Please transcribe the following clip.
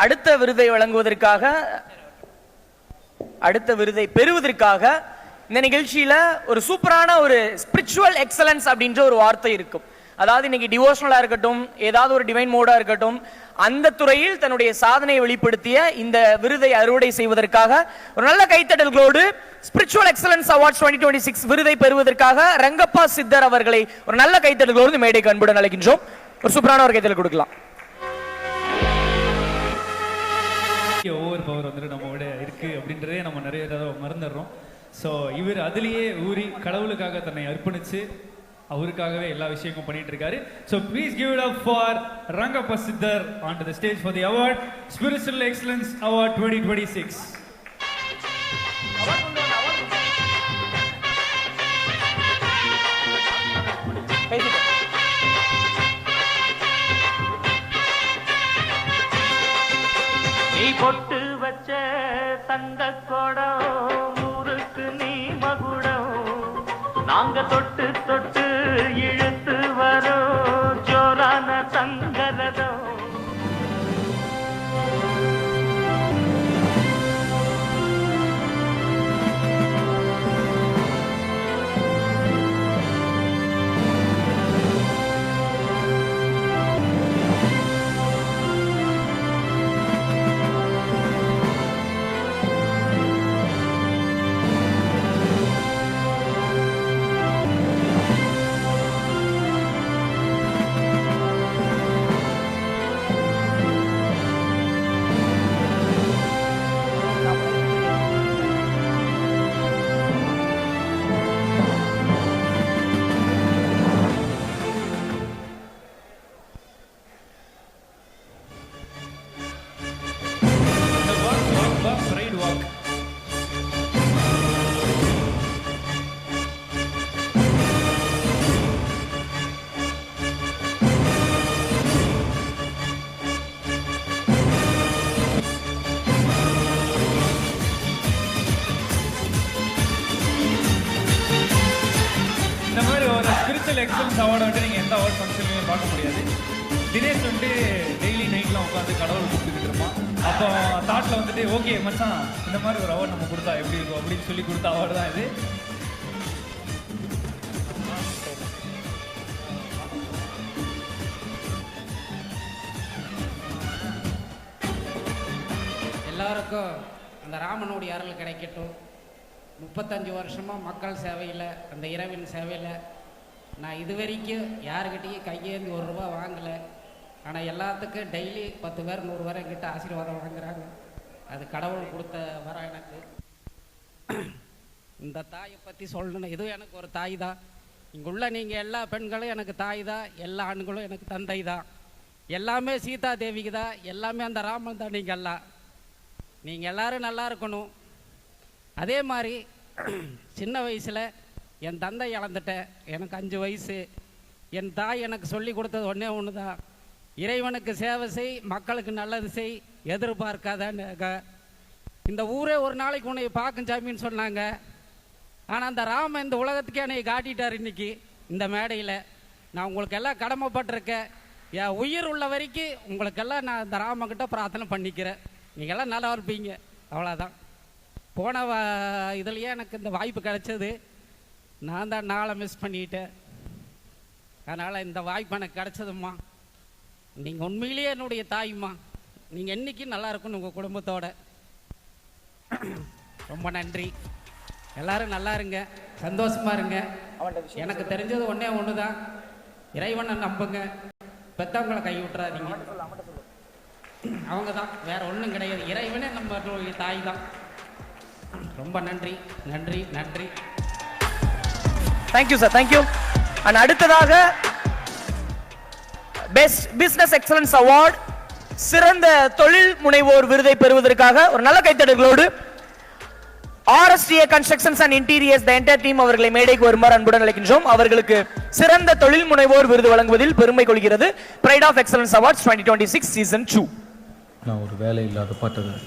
அடுத்த விருதை வழங்குவதற்காக அடுத்த விருதை பெறுவதற்காக இந்த நிகழ்ச்சியில ஒரு சூப்பரான ஒரு ஸ்பிரிச்சுவல் எக்ஸலன்ஸ் அப்படின்ற ஒரு வார்த்தை இருக்கும். அதாவது இன்னைக்கு டிவோஷனலா இருக்கட்டும், ஏதாவது ஒரு டிவைன் மோடா இருக்கட்டும், அந்த துறையில் தன்னுடைய சாதனையை வெளிப்படுத்திய இந்த விருதை அறுவடை செய்வதற்காக ஒரு நல்ல கைத்தட்டல்களோடு ஸ்பிரிச்சுவல் எக்ஸலன்ஸ் அவார்ட்ஸ் 2026 விருதை பெறுவதற்காக ரங்கப்பா சித்தர் அவர்களை ஒரு நல்ல கைத்தட்டல்களோடு மேடைக்கு அன்புடன் அழைக்கின்றோம். ஒரு சூப்பரான ஒரு கைத்தட்டல் கொடுக்கலாம். ஓவர் பவர் வந்துட்டு நம்மளோட இருக்கு அப்படின்றதே நம்ம நிறைய தடவை மறந்துடுறோம். ஸோ இவர் அதுலேயே ஊறி கடவுளுக்காக தன்னை அர்ப்பணிச்சு அவருக்காகவே எல்லா விஷயமும் பண்ணிட்டு இருக்காரு. So please give it up for Rangappa Siddhar on to the stage for the award, spiritual excellence award 2026. நீ பொட்டு வச்ச தங்க கொடம் ஊருக்கு நீ மகுடம், நாங்க தொட்டு தொட்டு இழுத்து வரோம் ஜோரான தங்கரதம். இந்த மாதிரி ஒரு ஸ்பிரிச்சுவல் எக்ஸலன்ஸ் அவார்டை வந்துட்டு நீங்கள் எந்த அவார்ட் ஃபங்க்ஷன்லையுமே பார்க்க முடியாது. தினேஷ் வந்துட்டு டெய்லி நைட்லாம் உட்காந்து கடவுள் கூப்பிட்டுக்கிட்டு இருப்பான். அப்போ தாட்டில் வந்துட்டு ஓகே மச்சான் இந்த மாதிரி ஒரு அவார்டு நம்ம கொடுத்தா எப்படி இருக்கும் அப்படின்னு சொல்லி கொடுத்த அவார்டு தான் இது. எல்லாருக்கும் அந்த ராமனுடைய அருள் கிடைக்கட்டும். 35 வருஷமாக மக்கள் சேவையில், அந்த இரவின் சேவையில் நான் இது வரைக்கும் யாருக்கிட்டையும் கையேந்தி ₹1 வாங்கலை. ஆனால் எல்லாத்துக்கும் டெய்லி 10 பேர் 100 பேர் என்கிட்ட ஆசீர்வாதம் வாங்குறாங்க. அது கடவுள் கொடுத்த வர எனக்கு. இந்த தாயை பற்றி சொல்லணும், இதுவும் எனக்கு ஒரு தாய் தான். இங்குள்ள நீங்கள் எல்லா பெண்களும் எனக்கு தாய் தான், எல்லா ஆண்களும் எனக்கு தந்தை தான். எல்லாமே சீதா தேவிக்கு தான், எல்லாமே அந்த ராமன் தான். நீங்கள் எல்லோரும் நல்லா இருக்கணும். அதே மாதிரி சின்ன வயசில் என் தந்தை இழந்துட்டேன். எனக்கு 5 வயசு. என் தாய் எனக்கு சொல்லி கொடுத்தது ஒன்று தான், இறைவனுக்கு சேவை செய், மக்களுக்கு நல்லது செய், எதிர்பார்க்காதன்னு. இந்த ஊரே ஒரு நாளைக்கு உன்னை பார்க்கும் சாமின்னு சொன்னாங்க. ஆனால் அந்த ராமன் இந்த உலகத்துக்கே என்னை காட்டிட்டார். இன்னைக்கு இந்த மேடையில் நான் உங்களுக்கு எல்லாம் கடமைப்பட்டிருக்கேன். என் உயிர் உள்ள வரைக்கும் உங்களுக்கெல்லாம் நான் இந்த ராமன்கிட்ட பிரார்த்தனை பண்ணிக்கிறேன். நீங்கள்லாம் நல்லா இருப்பீங்க, அவ்வளோதான். போன இதுலையே எனக்கு இந்த வாய்ப்பு கிடைச்சது, நான் தான் நாளை மிஸ் பண்ணிட்டேன். அதனால் இந்த வாய்ப்பு எனக்கு கிடைச்சதும்மா. நீங்கள் உண்மையிலேயே என்னுடைய தாய்மா. நீங்கள் என்றைக்கும் நல்லா இருக்கணும் உங்கள் குடும்பத்தோட. ரொம்ப நன்றி. எல்லோரும் நல்லா இருங்க, சந்தோஷமாக இருங்க. எனக்கு தெரிஞ்சது ஒன்று தான், இறைவனை நம்புங்க, பெற்றவங்களை கை விட்டுறாதீங்க. அவங்க தான், வேற ஒன்றும் கிடையாது. இறைவனே நம்மளுடைய தாய் தான். ரொம்ப நன்றி நன்றி நன்றி. Thank you sir, thank you. அண்ட் அடுத்ததாக பெஸ்ட் பிசினஸ் எக்ஸலன்ஸ் அவார்ட், சிறந்த தொழில் முனைவோர் விருதை பெறுவதற்காக ஒரு நல்ல கைத்தட்டல்களோடு RSTA constructions and interiors the entire team அவர்களை மேடைக்கு வருமாறு அன்புடன் அழைக்கின்றோம். அவர்களுக்கு சிறந்த தொழில் முனைவோர் விருது வழங்குவதில் பெருமை கொள்கிறது pride of excellence awards 2026 season 2. நான் ஒரு வேலை இல்லாத பாட்டகன்.